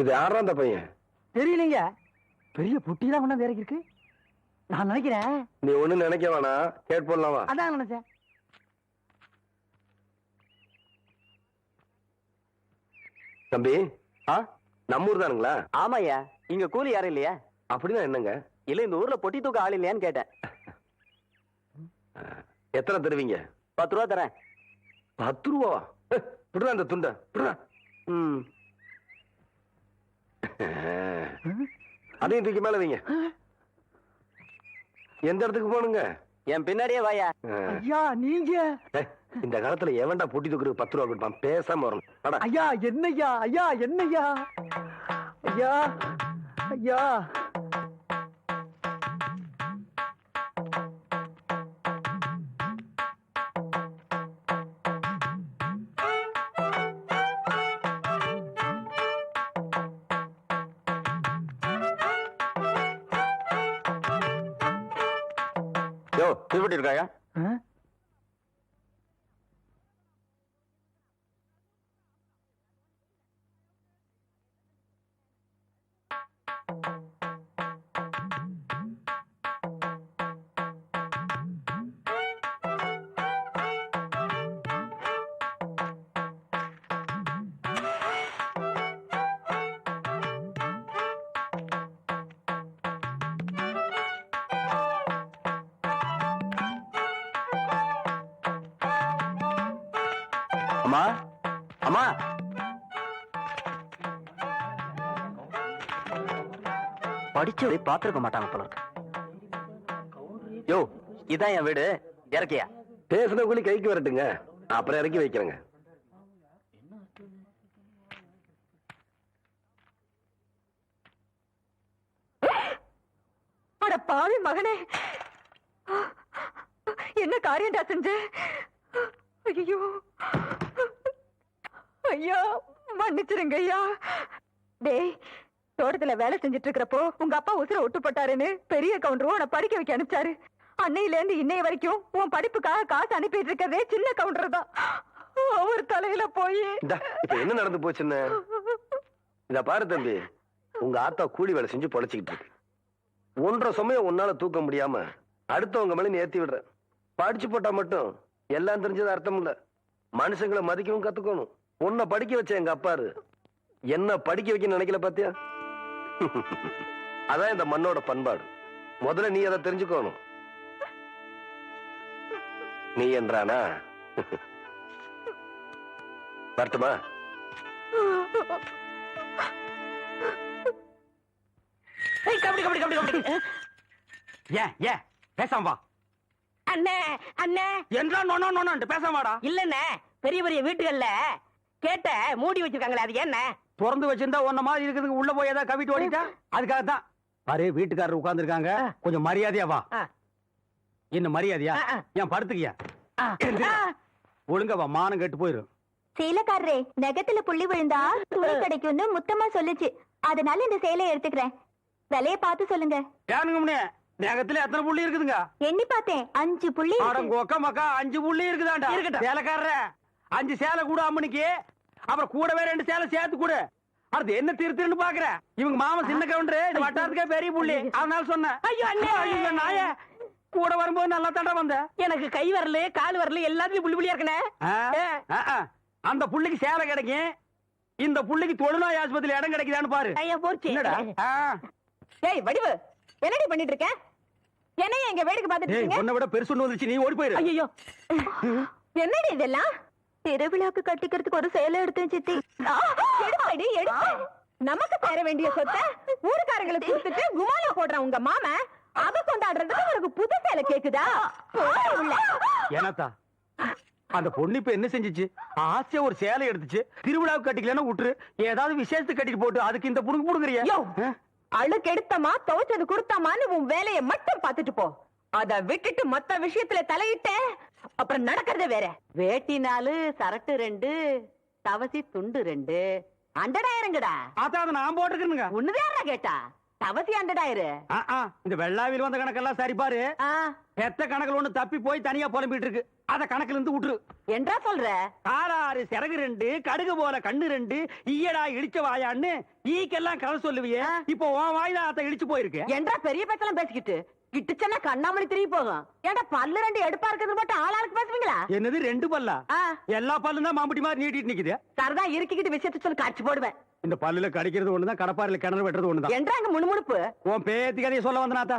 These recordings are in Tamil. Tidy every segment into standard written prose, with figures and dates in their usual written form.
இது யாரா அந்த பையன்? தெரியலீங்க. பெரிய புட்டிதான் கொண்டாந்து இறக்கி இருக்கு. நான் நினைக்கிறேன். நீ ஒண்ணு நினைக்க வேணாம், கேட் போடலாமா? அதான் நினைச்சேன். தம்பி, நம்ம ஊர் தானுங்களா? ஆமாய்யா. இங்க கூலி யாரும் இல்லையா? அப்படின்னா என்னங்க? இல்ல இந்த ஊர்ல பொட்டி தூக்க ஆள் இல்லையான்னு கேட்டேன். எத்தனை தருவீங்க? 10 ரூபா தரேன். 10 ரூபா? விடுறா அந்த துண்ட, விடுறா. அதையும் தூக்கி மேல வைங்க. எந்த இடத்துக்கு போகணுங்க? என் பின்னாடியே வாயா. ஐயா நீங்க இந்த காலத்துல எவன்டா பொட்டி தூக்குறதுக்கு 10 ரூபா கொடுப்பான்? பேசாம வரணும். ஐயா என்னய்யா? ஐயா என்னய்யா? ஐயா ஐயா யோ திருப்பட்டி இருக்காயா? அம்மா அம்மா, படிச்சவரை பாத்துருக்க மாட்டாங்க போல இருக்கு. யோ இதான் என் வீடு, இறக்கியா? பேசுன கூலி கைக்கு வரட்டுங்க, அப்புறம் இறக்கி வைக்கிறேங்க. அட பாவி மகனே, என்ன காரியம்டா செஞ்ச? ஐயோ ஐயா மன்னிச்சிருங்க ஐயா. டேய், தோட்டத்துல வேலை செஞ்சுட்டு இருக்கிறப்போ உங்க அப்பா உசுர ஒட்டு போட்டாருன்னு பெரிய கவுண்டரும் உன்னை படிக்க வைக்க அனுப்பிச்சாரு. அன்னையில இருந்து இன்னைய வரைக்கும் உன் படிப்புக்காக காசு அனுப்பிட்டு இருக்கதே சின்ன கவுண்டர் தான். அவர் தலையில போய் இப்ப என்ன நடந்து போச்சுன்னு இத பாரு தம்பி. உங்க ஆத்தா கூலி வேலை செஞ்சு பொழைச்சிக்கிட்டு இருக்கு. 1.5 சமயம் உன்னால தூக்க முடியாம அடுத்தவங்க மேல ஏத்தி விடுற. படிச்சு போட்டா மட்டும் எல்லாம் தெரிஞ்சது அர்த்தம் இல்ல. மனுஷங்களை மதிக்கவும் கத்துக்கணும். உன்னை படிக்க வச்ச எங்க அப்பாரு என்ன படிக்க வைக்க நினைக்கல பாத்தியா? அதான் இந்த மண்ணோட பண்பாடு. முதல்ல நீ அதை தெரிஞ்சுக்கணும். நீ என்றானா வரட்டுமா? ஏன் பேசாம வா. அண்ணே அண்ணே என்றா நோனோ நோனோன்ட்டு பேசாம வாடா. இல்லண்ணே, பெரிய பெரிய வீட்டுகள்ல கேட்ட மூடி வச்சிருக்காங்களே, அது என்ன? திறந்து வச்சிருந்தா ஒன்ன மாதிரி இருக்குதுங்க, உள்ள போய் ஏதாவது கவிட்டு ஓடிட்டா அதுக்காகத்தான். பாரு, வீட்டுக்காரர் உட்கார்ந்து இருக்காங்க, கொஞ்சம் மரியாதையா வா. என்ன மரியாதையா? ஏன் படுத்துக்கியா? ஒழுங்க வா, மானம் கெட்டு போயிரும். சேலைக்காரரே, நெகத்துல புள்ளி விழுந்தா துணி கிடைக்கும்னு முத்தமா சொல்லுச்சு. அதனால இந்த சேலையை எடுத்துக்கிறேன். விலைய பார்த்து சொல்லுங்க. ஏனுங்க நகத்துல எத்தனை புள்ளி இருக்குதுங்க? எண்ணி பார்த்தேன், 5 புள்ளி. கொக்க மக்கா 5 புள்ளி இருக்குதாண்டா. சேலைக்காரர 5 சேலை கூட அம்மனுக்கு, அப்புறம் கூடவே 2 சேலை சேர்த்து கூட. அடுத்து என்ன திருத்துன்னு பாக்குற? இவங்க மாமா சின்ன கவுண்டரு, இந்த வட்டாரத்துக்கே பெரிய புள்ளி. அதனால சொன்னேன். ஐயோ அண்ணே, ஐயோ நாய, கூட வரும்போது நல்லா தாண்டா வந்த. எனக்கு கை வரல கால் வரல எல்லாத்துலயும் புள்ளி புள்ளியா இருக்கனே. அந்த புள்ளிக்கு சேலை கிடைக்கும், இந்த புள்ளிக்கு தொழுநோய் ஆஸ்பத்திரியில இடம் கிடைக்குதான்னு பாரு. ஐயா போச்சு. என்னடா? ஏய் வடிவு, என்னடி பண்ணிட்டு இருக்க? என்னைய எங்க வேடிக்கை பார்த்துட்டு இருக்கீங்க? உன்னை விட பெருசு ஒண்ணு வந்துச்சு, நீ ஓடி போயிரு. ஐயோ என்னடி இதெல்லாம்? திருவிழாக்கு கட்டிக்கிறதுக்கு ஒரு சேலை எடுத்தேன் சித்தி. எடுப்படி எடுப்பு. நமக்கு தர வேண்டிய சொத்தை ஊருக்காரங்களுக்கு கொடுத்துட்டு குமாலா போடுறான் உங்க மாமா. அத கொண்டாடுறதுக்கு உனக்கு புது சேலை கேக்குதா? ஏனாத்தா, அந்த பொண்ணு இப்ப என்ன செஞ்சுச்சு? ஆசையா ஒரு சேலை எடுத்துச்சு, திருவிழாவுக்கு கட்டிக்கலன்னா விட்டுரு, ஏதாவது விசேஷத்துக்கு கட்டிட்டு போட்டு அதுக்கு இந்த புடுங்க புடுங்குறியா? அழுக்கு எடுத்தமா துவைச்சது கொடுத்தாமான்னு உன் வேலையை மட்டும் பார்த்துட்டு போ. அத விட்டுட்டு மத்த விஷயத்துல தலையிட்ட அப்புறம் நடக்கிறதே வேற. வேட்டி 4, சரட்டு 2, தவசி துண்டு 2. அண்டடாயிரங்கடா. அதான் நான் போட்டுருக்கேனுங்க. ஒண்ணுதான் கேட்டா அவசியாண்டடாயிரு இந்த வெள்ளாவில் வந்த கணக்கெல்லாம் சரி பாரு. பெத்த கணக்குல ஒண்ணு தப்பி போய் தனியா புலம்பிட்டு இருக்கு. அத கணக்குல இருந்து விட்டுரு. என்றா சொல்ற? காலாறு சிறகு 2, கடுகு போல கண்ணு 2, ஈயடா இடிச்ச வாயான்னு ஈக்கெல்லாம் கதை சொல்லுவியே. இப்போ உன் வாயில அத இடிச்சு போயிருக்கு. என்றா பெரிய பேச்செல்லாம் பேசிக்கிட்டு கிட்டுச்சன்னா கண்ணாமணி திரும்பி போகும். ஏன்டா பல்லு 2 எடுப்பா இருக்கிறது மட்டும் ஆளாளுக்கு பேசுவீங்களா? என்னது 2 பல்லா? எல்லா பல்லும் தான் மாம்பட்டி மாதிரி நீட்டிட்டு நிக்குது. சரதா இருக்கிக்கிட்டு விஷயத்த சொல்லி காட்சி போடுவேன். இந்த பல்லுல கடிக்கிறது ஒண்ணுதான், கடப்பாரில கிணறு வெட்டுறது ஒண்ணுதான். என்றா அங்க முணுமுணுப்பு? உன் பேத்தி கதையை சொல்ல வந்தனாத்தா.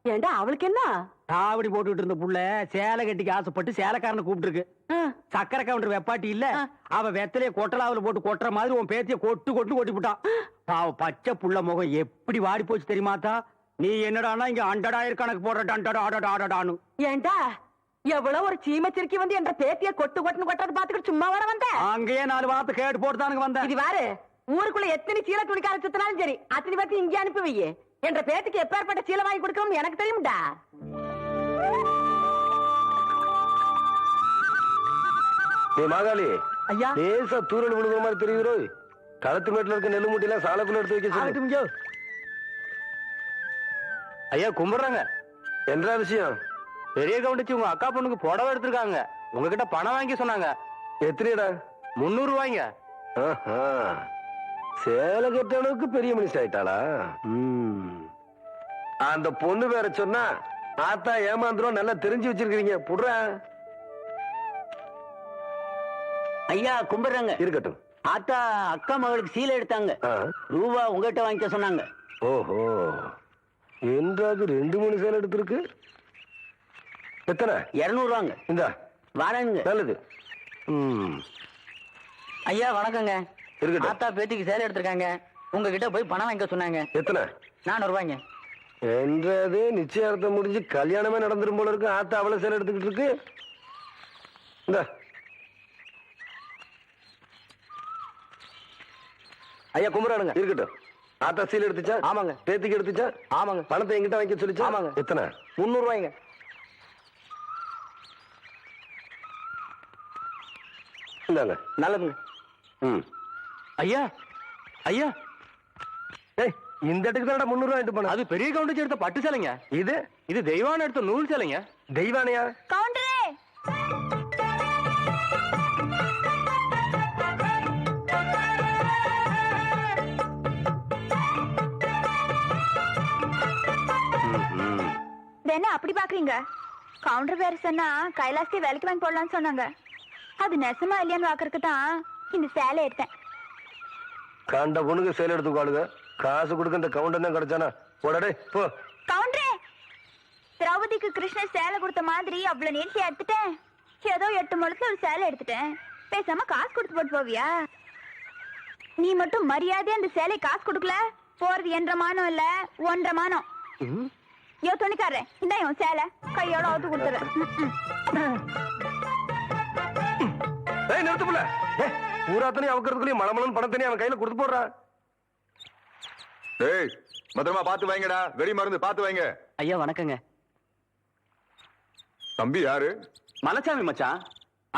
ஏண்டா அவளுக்கு என்ன? காவடி போட்டுட்டு இருந்த புள்ள சேலை கட்டிக்கு ஆசைப்பட்டு சேலைக்காரனை கூப்பிட்டு இருக்கு. சக்கரை கவுண்டர் வெப்பாட்டி இல்ல, அவ வெத்தலைய கொட்டலாவில போட்டு கொட்டுற மாதிரி உன் பேத்திய கொட்டு கொட்டி விட்டான். அவ பச்சை புள்ள முகம் எப்படி வாடி போச்சு தெரியுமாத்தா? நீ என்னடானா இங்க 100,000 கணக்கு போடுறான்னு. ஏண்டா எவ்வளவு ஒரு சீமச்சிருக்கி வந்து என்ற பேத்திய கொட்டுன்னு கொட்டது பாத்துக்கிட்டு சும்மா வர வந்த? அங்கேயே 4 வார்த்தை கேட்டு போட்டுதானுங்க வந்த. இது வாரு, ஊருக்குள்ள எத்தனை சீல துணிக்கார சுத்தினாலும் சரி அத்தனை பேர்த்து இங்கே அனுப்பி வையே. என்ற பேத்துக்கு எப்பேற்பட்ட சீலை வாங்கி கொடுக்கணும்னு எனக்கு தெரியும்டா. மாகாளி ஐயா, லேசா தூரல் விழுகிற மாதிரி தெரியுறோ. களத்து மேட்டுல இருக்க நெல்லு மூட்டையெல்லாம் சாலக்குள்ள எடுத்து வைக்க சொல்லு. ஐயா கும்பிடுறாங்க. என்ன விஷயம்? பெரிய கவுண்டச்சி உங்க அக்கா பொண்ணுக்கு புடவை எடுத்திருக்காங்க. உங்ககிட்ட பணம் வாங்கி சொன்னாங்க. எத்தனைடா? 300 ரூபாய்ங்க. சேலை கட்ட அளவுக்கு பெரிய மனுஷன் ஆயிட்டாளா? அந்த பொண்ணு வேற சொன்னா ஆத்தா ஏமாந்துரும். நல்லா தெரிஞ்சு வச்சிருக்கீங்க. புடுற ஐயா கும்பிடுறாங்க. இருக்கட்டும். ஆத்தா அக்கா மகளுக்கு சீலை எடுத்தாங்க. ரூபா உங்ககிட்ட வாங்கிக்க சொன்னாங்க. ஓஹோ, என்றாவது 2-3 சேலை எடுத்திருக்கு. எத்தனை? 200 ரூபாங்க. இந்த வரேங்க. நல்லது. ஐயா வணக்கங்க. இருக்கட்டும். ஆத்தா பேத்திக்கு சேலை எடுத்திருக்காங்க. உங்ககிட்ட போய் பணம் வாங்கிக்க சொன்னாங்க. எத்தனை? 400 ரூபாய்ங்க. என்றது நிச்சயார்த்தம் முடிஞ்சு கல்யாணமே நடந்துரும் போல இருக்கு. ஆத்தா அவ்வளவு சேலை எடுத்துக்கிட்டு இருக்கு. இந்த ஐயா கும்பிடுறானுங்க. இருக்கட்டும். ஆத்தா சீலை எடுத்துச்சா? ஆமாங்க. பேத்திக்கு எடுத்துச்சா? ஆமாங்க. பணத்தை எங்கிட்ட வாங்கி சொல்லிச்சா? ஆமாங்க. எத்தனை? 300 ரூபாய்ங்க. இந்தாங்க. நல்லதுங்க. ஐயா ஐயா ஏய், இந்த இடத்துக்கு தான் 300 ரூபாய் போன. அது பெரிய கவுண்டச்சி எடுத்த பட்டு சேலைங்க. இது இது தெய்வான எடுத்த நூல் சேலைங்க. தெய்வானையா? கவுண்டரே, என்ன அப்படி பாக்குறீங்க? கவுண்டர் வேற சொன்னா கைலாசத்தை வேலைக்கு வாங்கி போடலாம்னு சொன்னாங்க. அது நெசமா இல்லையான்னு பாக்குறதுக்கு தான் இந்த சேலை எடுத்தேன். கண்ட பொண்ணுக்கு சேலை எடுத்துக்காளுங்க. காசு கொடுக்க இந்த கவுண்டர் தான் கிடைச்சானா? போடடே போ. கவுண்டரே, திரௌபதிக்கு கிருஷ்ணர் சேலை கொடுத்த மாதிரி அவ்வளவு நீட்டி எடுத்துட்டேன். ஏதோ 8 முழத்துல ஒரு சேலை எடுத்துட்டேன். பேசாம காசு கொடுத்து போட்டு போவியா? நீ மட்டும் மரியாதையா அந்த சேலை காசு கொடுக்கல, போறது 1.5 மானம் இல்ல 1.5 மானம். யோ துணிக்காரே, இந்த சேலை கையோட அவுத்து கொடுத்துறேன். ஏய் நிறுத்து புள்ள. பூராத்தனையும் அவக்கிறதுக்குள்ளேயும் மலமலன்னு பணத்தனையும் அவன் கையில கொடுத்து போடுறான். டேய் பத்திரமா பாத்து வைங்கடா. வெடி மருந்து பாத்து வைங்க. ஐயா வணக்கங்க. தம்பி யாரு? மலைச்சாமி மச்சான்.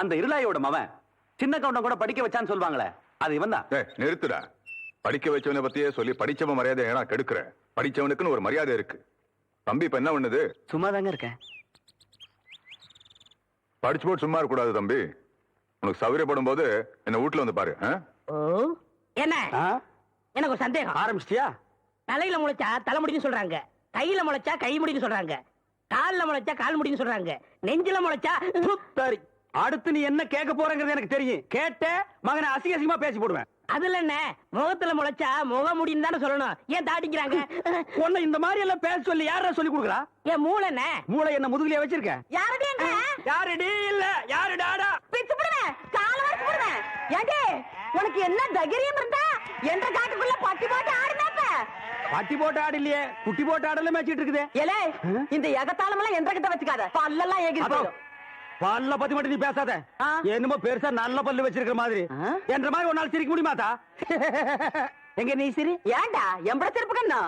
அந்த இருளாயோட மவன். சின்ன கவுண்டம் கூட படிக்க வச்சான்னு சொல்லுவாங்களே, அது இவன் தான். நிறுத்துடா. படிக்க வச்சவனை பத்தியே சொல்லி படிச்சவன் மரியாதை ஏன்னா கெடுக்கிற. படிச்சவனுக்குன்னு ஒரு மரியாதை இருக்கு. தம்பி இப்ப என்ன பண்ணுது? சும்மா தாங்க இருக்கேன். படிச்சு போட்டு சும்மா இருக்க கூடாது தம்பி. உனக்கு சௌகரியப்படும் போது என்ன வீட்டுல வந்து பாரு. என்ன எனக்கு ஒரு சந்தேகம். ஆரம்பிச்சிட்டியா? தலையில முளைச்சா தலைமுடின்னு சொல்றாங்க, கையில முளைச்சா கை முடின்னு சொல்றாங்க, கால்ல முளைச்சா கால் முடின்னு சொல்றாங்க, நெஞ்சில முளைச்சா. சரி, அடுத்து நீ என்ன கேட்க போறங்கிறது எனக்கு தெரியும். கேட்ட மகனை அசிங்க அசிங்கமா பேசி போடுவேன். அதுல என்ன, முகத்துல முளைச்சா முக முடின்னு தானே சொல்லணும். ஏன் தாட்டிக்கிறாங்க? உன்னை இந்த மாதிரி எல்லாம் பேச சொல்லி யாரா சொல்லி கொடுக்குறா? என் மூளை என்ன? மூளை என்ன முதுகுலயே வச்சிருக்க? யாருடைய யாருடி இல்ல யாரு டாடா பிச்சு போடுவேன், கால வரைக்கும் போடுவேன். ஏண்டே உனக்கு என்ன தைரியம் இருந்தா என்ற காட்டுக்குள்ள பட்டி போட்டு ஆடுனாப்ப? பட்டி போட்டு ஆடு இல்லையே, குட்டி போட்டு ஆடல மேய்ச்சிட்டு இருக்குது. ஏலே, இந்த எகத்தாளம் எல்லாம் என்ற கிட்ட வச்சுக்காத, பல்லெல்லாம் ஏகி போடும். பல்ல பத்தி மட்டும் நீ பேசாத. என்னமோ பெருசா நல்ல பல்லு வச்சிருக்கிற மாதிரி என்ற மாதிரி ஒரு நாள் சிரிக்க முடியுமாத்தா? எங்க நீ சிரி. ஏண்டா எம்பட சிரிப்பு கண்ணா?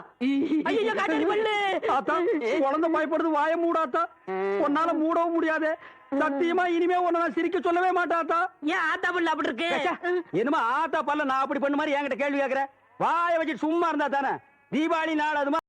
ஐயோ காட்டு பல்லு. ஆத்தா குழந்தை பயப்படுது, வாய மூடாத்தா. உன்னால மூடவும் முடியாது. சத்தியமா இனிமே உன்ன சிரிக்க சொல்லவே மாட்டாத்தா. ஏன் ஆத்தா பல்லு அப்படி இருக்கு? என்னமா ஆத்தா பல்ல நான் அப்படி பண்ண மாதிரி என்கிட்ட கேள்வி கேக்குற? வாய வச்சுட்டு சும்மா இருந்தா தானே? தீபாவளி நாள் அது